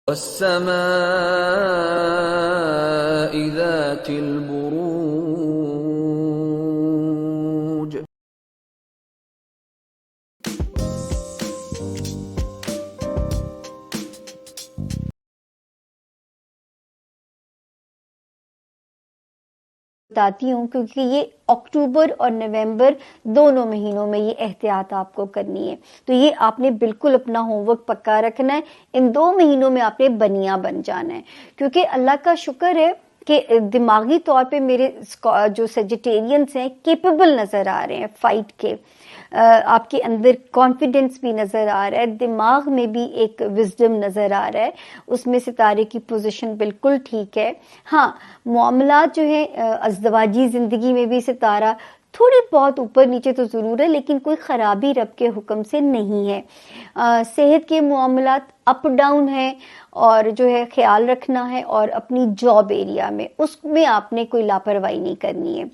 वस्समाइ ज़ातिल बुरूज। बताती हूँ क्योंकि ये अक्टूबर और नवंबर दोनों महीनों में ये एहतियात आपको करनी है। तो ये आपने बिल्कुल अपना होमवर्क पक्का रखना है। इन 2 महीनों में आपने बनिया बन जाना है, क्योंकि अल्लाह का शुक्र है कि दिमागी तौर पे मेरे जो सेजिटेरियंस हैं केपेबल नजर आ रहे हैं फाइट के। आपके अंदर कॉन्फिडेंस भी नजर आ रहा है, दिमाग में भी एक विजडम नजर आ रहा है, उसमें सितारे की पोजीशन बिल्कुल ठीक है। हाँ, मामलात जो है अज़दवाजी जिंदगी में भी सितारा थोड़ी बहुत ऊपर नीचे तो जरूर है, लेकिन कोई खराबी रब के हुक्म से नहीं है। सेहत के मामलात अप डाउन है, और जो है ख्याल रखना है, और अपनी जॉब एरिया में उसमें आपने कोई लापरवाही नहीं करनी है।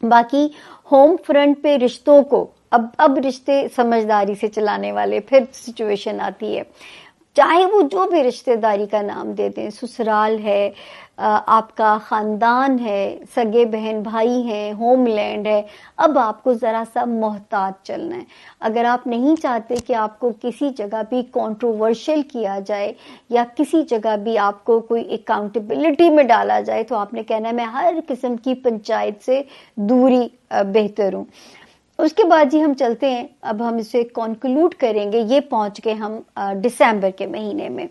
बाकी होम फ्रंट पे रिश्तों को अब रिश्ते समझदारी से चलाने वाले फिर सिचुएशन आती है, चाहे वो जो भी रिश्तेदारी का नाम दे दें, ससुराल है, आपका खानदान है, सगे बहन भाई हैं, होमलैंड है। अब आपको जरा सा मोहतात चलना है। अगर आप नहीं चाहते कि आपको किसी जगह भी कंट्रोवर्शियल किया जाए या किसी जगह भी आपको कोई अकाउंटेबिलिटी में डाला जाए, तो आपने कहना है मैं हर किस्म की पंचायत से दूरी बेहतर हूँ। उसके बाद जी हम चलते हैं, अब हम इसे कॉन्क्लूड करेंगे। ये पहुंच गए हम दिसंबर के महीने में।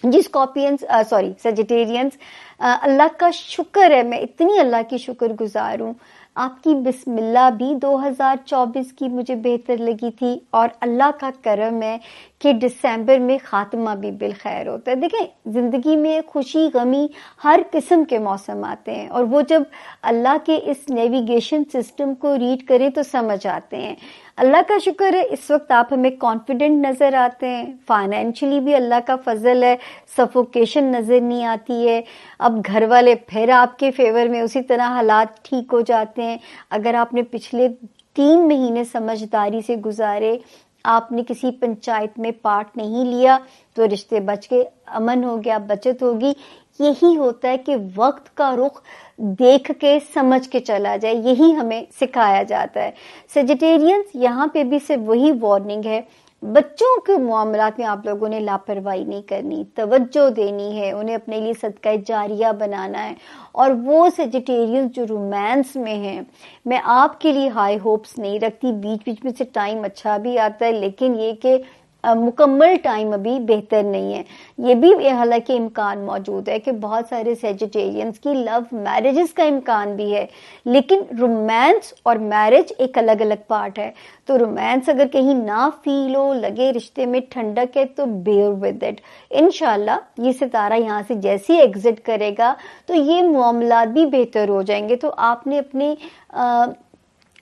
जी स्कॉर्पियंस सॉरी सेजिटेरियंस, अल्लाह का शुक्र है, मैं इतनी अल्लाह की शुक्रगुजार हूँ। आपकी बिस्मिल्लाह भी 2024 की मुझे बेहतर लगी थी, और अल्लाह का करम है कि दिसंबर में खात्मा भी बिलखैर होता है। देखें, जिंदगी में खुशी गमी हर किस्म के मौसम आते हैं, और वो जब अल्लाह के इस नेविगेशन सिस्टम को रीड करें तो समझ आते हैं। अल्लाह का शुक्र है इस वक्त आप हमें कॉन्फिडेंट नजर आते हैं, फाइनेंशियली भी अल्लाह का फजल है, सफोकेशन नजर नहीं आती है। अब घर वाले फिर आपके फेवर में उसी तरह हालात ठीक हो जाते हैं। अगर आपने पिछले 3 महीने समझदारी से गुजारे, आपने किसी पंचायत में पार्ट नहीं लिया, तो रिश्ते बच गए, अमन हो गया, बचत होगी। यही होता है कि वक्त का रुख देख के समझ के चला जाए, यही हमें सिखाया जाता है। सेजिटेरियंस, यहाँ पे भी सिर्फ वही वार्निंग है, बच्चों के मामलात में आप लोगों ने लापरवाही नहीं करनी, तवज्जो देनी है, उन्हें अपने लिए सदका जारिया बनाना है। और वो सेजिटेरियंस जो रोमांस में हैं, मैं आपके लिए हाई होप्स नहीं रखती, बीच बीच में से टाइम अच्छा भी आता है, लेकिन ये कि मुकम्मल टाइम अभी बेहतर नहीं है। ये भी हालांकि इम्कान मौजूद है कि बहुत सारे सेजिटेरियंस की लव मैरिजेस का इम्कान भी है, लेकिन रोमांस और मैरिज एक अलग अलग पार्ट है। तो रोमांस अगर कहीं ना फील हो, लगे रिश्ते में ठंडक है, तो बेयर विद इट। इंशाल्लाह ये सितारा यहाँ से जैसे ही एग्जिट करेगा तो ये मामलात भी बेहतर हो जाएंगे। तो आपने अपने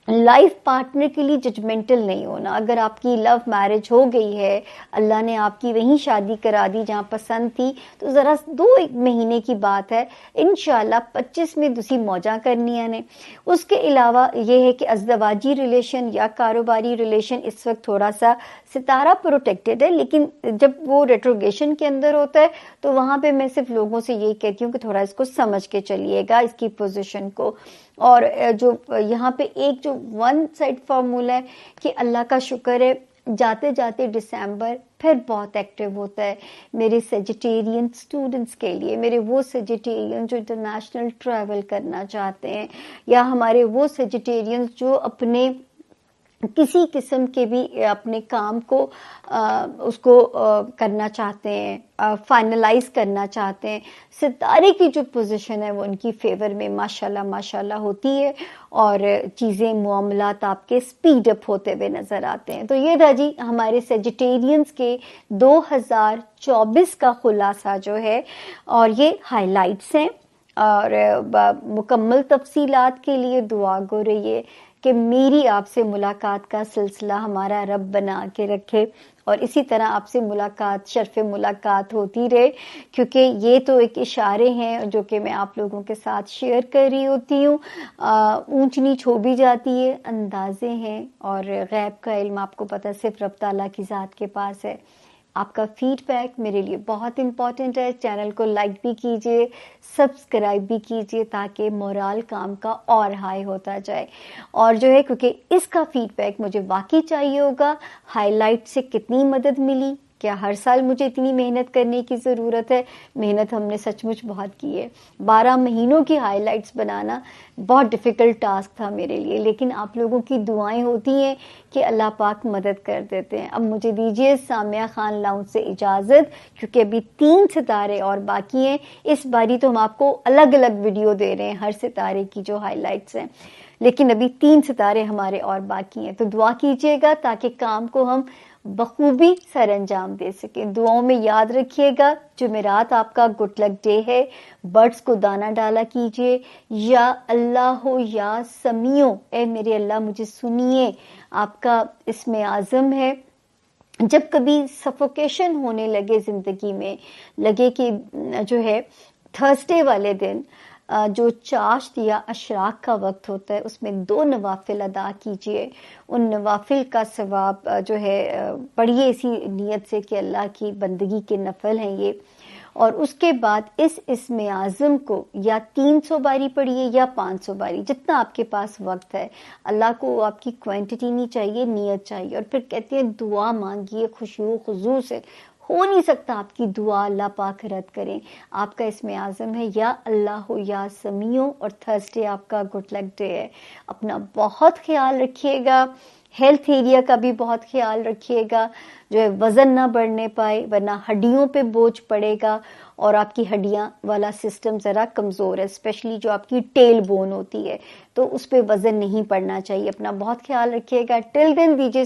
लाइफ पार्टनर के लिए जजमेंटल नहीं होना। अगर आपकी लव मैरिज हो गई है, अल्लाह ने आपकी वहीं शादी करा दी जहाँ पसंद थी, तो ज़रा 2-1 महीने की बात है, इंशाल्लाह 25 में दूसरी मौजा करनी है ने। उसके अलावा ये है कि अज़दवाजी रिलेशन या कारोबारी रिलेशन इस वक्त थोड़ा सा सितारा प्रोटेक्टेड है, लेकिन जब वो रेट्रोगेशन के अंदर होता है तो वहाँ पे मैं सिर्फ लोगों से यही कहती हूँ कि थोड़ा इसको समझ के चलिएगा, इसकी पोजीशन को। और जो यहाँ पे एक जो वन साइड फार्मूला है कि अल्लाह का शुक्र है जाते जाते दिसंबर फिर बहुत एक्टिव होता है मेरे सेजिटेरियन स्टूडेंट्स के लिए, मेरे वो सेजिटेरियन जो इंटरनेशनल ट्रैवल करना चाहते हैं, या हमारे वो सेजिटेरियन जो अपने किसी किस्म के भी अपने काम को उसको करना चाहते हैं, फाइनलाइज करना चाहते हैं। सितारे की जो पोजीशन है वो उनकी फेवर में माशाल्लाह माशाल्लाह होती है, और चीज़ें मामलात आपके स्पीड अप होते हुए नज़र आते हैं। तो ये था जी हमारे सेजिटेरियंस के 2024 का खुलासा जो है, और ये हाइलाइट्स हैं। और मुकम्मल तफसीलात के लिए दुआ गो रहिए कि मेरी आपसे मुलाकात का सिलसिला हमारा रब बना के रखे, और इसी तरह आपसे मुलाकात शर्फ मुलाकात होती रहे, क्योंकि ये तो एक इशारे हैं जो कि मैं आप लोगों के साथ शेयर कर रही होती हूँ। ऊंच नीच हो भी जाती है, अंदाजे हैं, और गैब का इल्म आपको पता सिर्फ रब ताला की ज़ात के पास है। आपका फीडबैक मेरे लिए बहुत इंपॉर्टेंट है। चैनल को लाइक भी कीजिए, सब्सक्राइब भी कीजिए ताकि मोराल काम का और हाई होता जाए। और जो है, क्योंकि इसका फीडबैक मुझे वाकई चाहिए होगा, हाईलाइट से कितनी मदद मिली, क्या हर साल मुझे इतनी मेहनत करने की ज़रूरत है? मेहनत हमने सचमुच बहुत की है। 12 महीनों की हाइलाइट्स बनाना बहुत डिफ़िकल्ट टास्क था मेरे लिए, लेकिन आप लोगों की दुआएं होती हैं कि अल्लाह पाक मदद कर देते हैं। अब मुझे दीजिए सामिया खान लाउंज से इजाज़त, क्योंकि अभी 3 सितारे और बाकी हैं। इस बारी तो हम आपको अलग अलग वीडियो दे रहे हैं हर सितारे की जो हाइलाइट्स हैं, लेकिन अभी 3 सितारे हमारे और बाकी हैं। तो दुआ कीजिएगा ताकि काम को हम बखूबी सर अंजाम दे सकें। दुआओं में याद रखिएगा, जुमेरात आपका गुड लक डे है। बर्ड्स को दाना डाला कीजिए। या अल्लाह हो या समियो, ए मेरे अल्लाह मुझे सुनिए, आपका इसमें आज़म है। जब कभी सफोकेशन होने लगे ज़िंदगी में, लगे कि जो है थर्सडे वाले दिन जो चाश्त या अशराक का वक्त होता है, उसमें 2 नवाफिल अदा कीजिए। उन नवाफिल का सवाब जो है पढ़िए इसी नीयत से कि अल्लाह की बंदगी के नफल हैं ये। और उसके बाद इस इसमें आज़म को या 300 बारी पढ़िए या 500 बारी, जितना आपके पास वक्त है। अल्लाह को आपकी क्वांटिटी नहीं चाहिए, नीयत चाहिए। और फिर कहते हैं दुआ मांगिए खुशू खुजू से। हो नहीं सकता आपकी दुआ अल्लाह पाक रद्द करें। आपका इसमें आज़म है या अल्लाह हो या समियो, और थर्सडे आपका गुड लक डे है। अपना बहुत ख्याल रखिएगा, हेल्थ एरिया का भी बहुत ख्याल रखिएगा, जो है वज़न ना बढ़ने पाए, वरना हड्डियों पे बोझ पड़ेगा और आपकी हड्डियां वाला सिस्टम ज़रा कमज़ोर है, स्पेशली जो आपकी टेल बोन होती है, तो उस पर वज़न नहीं पड़ना चाहिए। अपना बहुत ख्याल रखिएगा। टिल देन दीजिए